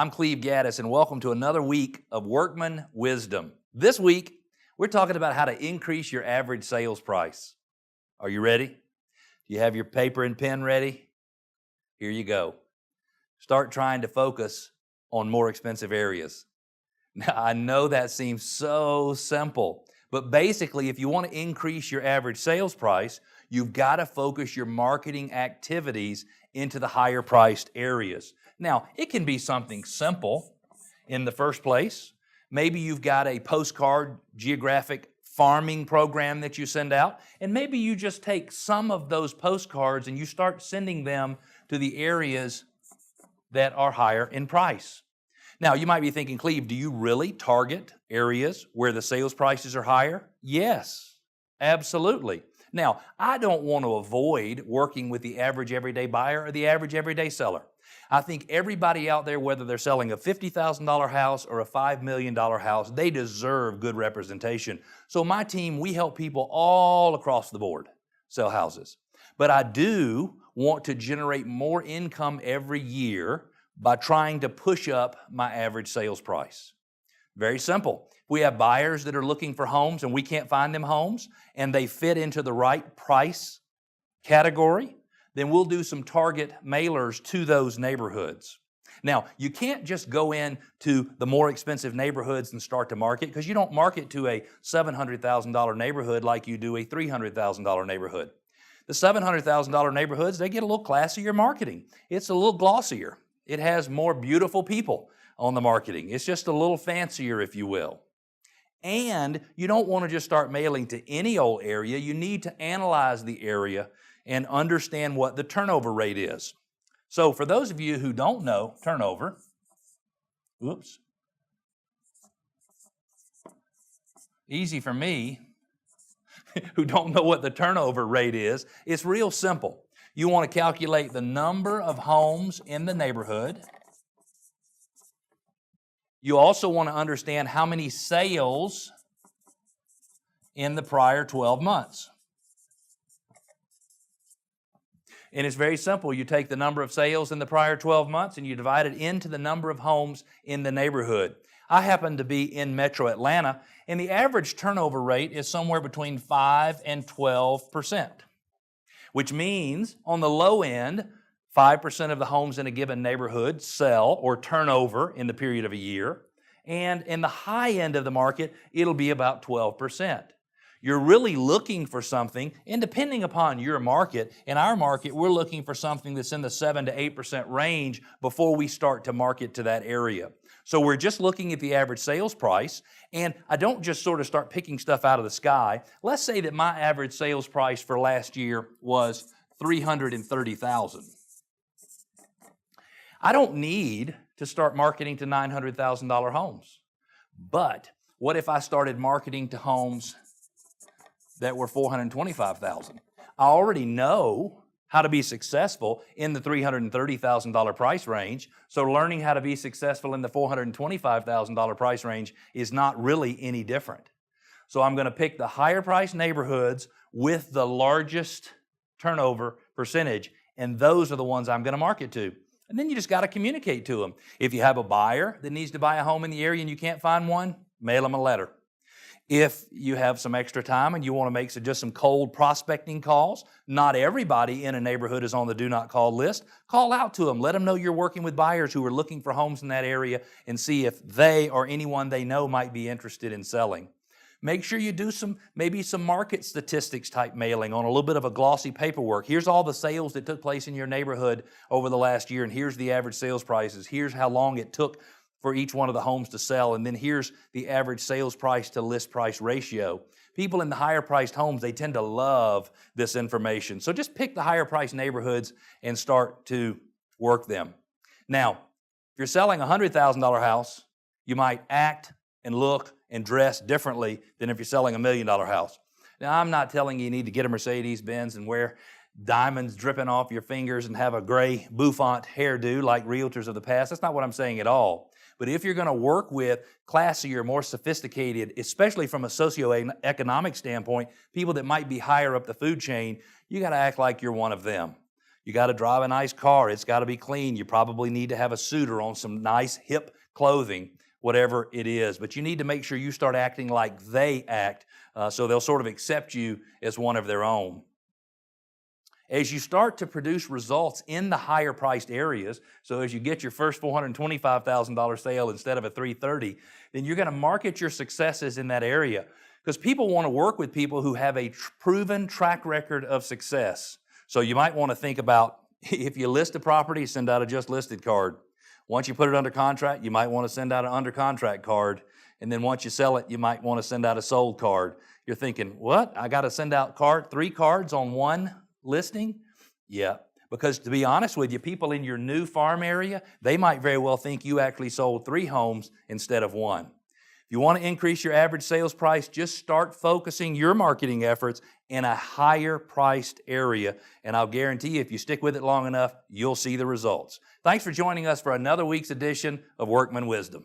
I'm Cleve Gaddis, and welcome to another week of Workman Wisdom. This week, we're talking about how to increase your average sales price. Are you ready? Do you have your paper and pen ready? Here you go. Start trying to focus on more expensive areas. Now, I know that seems so simple, but basically, if you want to increase your average sales price, you've got to focus your marketing activities into the higher priced areas. Now, it can be something simple in the first place. Maybe you've got a postcard geographic farming program that you send out, and maybe you just take some of those postcards and you start sending them to the areas that are higher in price. Now, you might be thinking, Cleve, do you really target areas where the sales prices are higher? Yes, absolutely. Now, I don't want to avoid working with the average everyday buyer or the average everyday seller. I think everybody out there, whether they're selling a $50,000 house or a $5 million house, they deserve good representation. So my team, we help people all across the board sell houses. But I do want to generate more income every year by trying to push up my average sales price. Very simple. We have buyers that are looking for homes and we can't find them homes and they fit into the right price category, then we'll do some target mailers to those neighborhoods. Now, you can't just go into the more expensive neighborhoods and start to market, because you don't market to a $700,000 neighborhood like you do a $300,000 neighborhood. The $700,000 neighborhoods, they get a little classier marketing. It's a little glossier. It has more beautiful people on the marketing. It's just a little fancier, if you will. And you don't want to just start mailing to any old area. You need to analyze the area and understand what the turnover rate is. So for those of you who don't know turnover, easy for me, who don't know what the turnover rate is, it's real simple. You want to calculate the number of homes in the neighborhood. You also want to understand how many sales in the prior 12 months. And it's very simple. You take the number of sales in the prior 12 months and you divide it into the number of homes in the neighborhood. I happen to be in Metro Atlanta, and the average turnover rate is somewhere between 5 and 12%, which means on the low end, 5% of the homes in a given neighborhood sell or turn over in the period of a year. And in the high end of the market, it'll be about 12%. You're really looking for something, and depending upon your market, in our market, we're looking for something that's in the 7 to 8% range before we start to market to that area. So we're just looking at the average sales price, and I don't just sort of start picking stuff out of the sky. Let's say that my average sales price for last year was $330,000. I don't need to start marketing to $900,000 homes. But what if I started marketing to homes that were $425,000? I already know how to be successful in the $330,000 price range, so learning how to be successful in the $425,000 price range is not really any different. So I'm going to pick the higher price neighborhoods with the largest turnover percentage, and those are the ones I'm going to market to. And then you just got to communicate to them. If you have a buyer that needs to buy a home in the area and you can't find one, mail them a letter. If you have some extra time and you want to make just some cold prospecting calls, not everybody in a neighborhood is on the do not call list. Call out to them. Let them know you're working with buyers who are looking for homes in that area and see if they or anyone they know might be interested in selling. Make sure you do maybe some market statistics type mailing on a little bit of a glossy paperwork. Here's all the sales that took place in your neighborhood over the last year, and here's the average sales prices. Here's how long it took for each one of the homes to sell, and then here's the average sales price to list price ratio. People in the higher priced homes, they tend to love this information. So just pick the higher priced neighborhoods and start to work them. Now, if you're selling a $100,000 house, you might act and look and dress differently than if you're selling $1 million house. Now, I'm not telling you need to get a Mercedes Benz and wear diamonds dripping off your fingers and have a gray bouffant hairdo like realtors of the past. That's not what I'm saying at all. But if you're going to work with classier, more sophisticated, especially from a socioeconomic standpoint, people that might be higher up the food chain, you got to act like you're one of them. You got to drive a nice car. It's got to be clean. You probably need to have a suitor on some nice hip clothing, whatever it is. But you need to make sure you start acting like they act so they'll sort of accept you as one of their own. As you start to produce results in the higher priced areas, so as you get your first $425,000 sale instead of a $330,000, then you're going to market your successes in that area because people want to work with people who have a proven track record of success. So you might want to think about, if you list a property, send out a just listed card. Once you put it under contract, you might want to send out an under contract card. And then once you sell it, you might want to send out a sold card. You're thinking, what? I got to send out 3 cards on one listing? Yeah, because to be honest with you, people in your new farm area, they might very well think you actually sold 3 homes instead of 1. If you want to increase your average sales price, just start focusing your marketing efforts in a higher priced area, and I'll guarantee you, if you stick with it long enough, you'll see the results. Thanks for joining us for another week's edition of Workman Wisdom.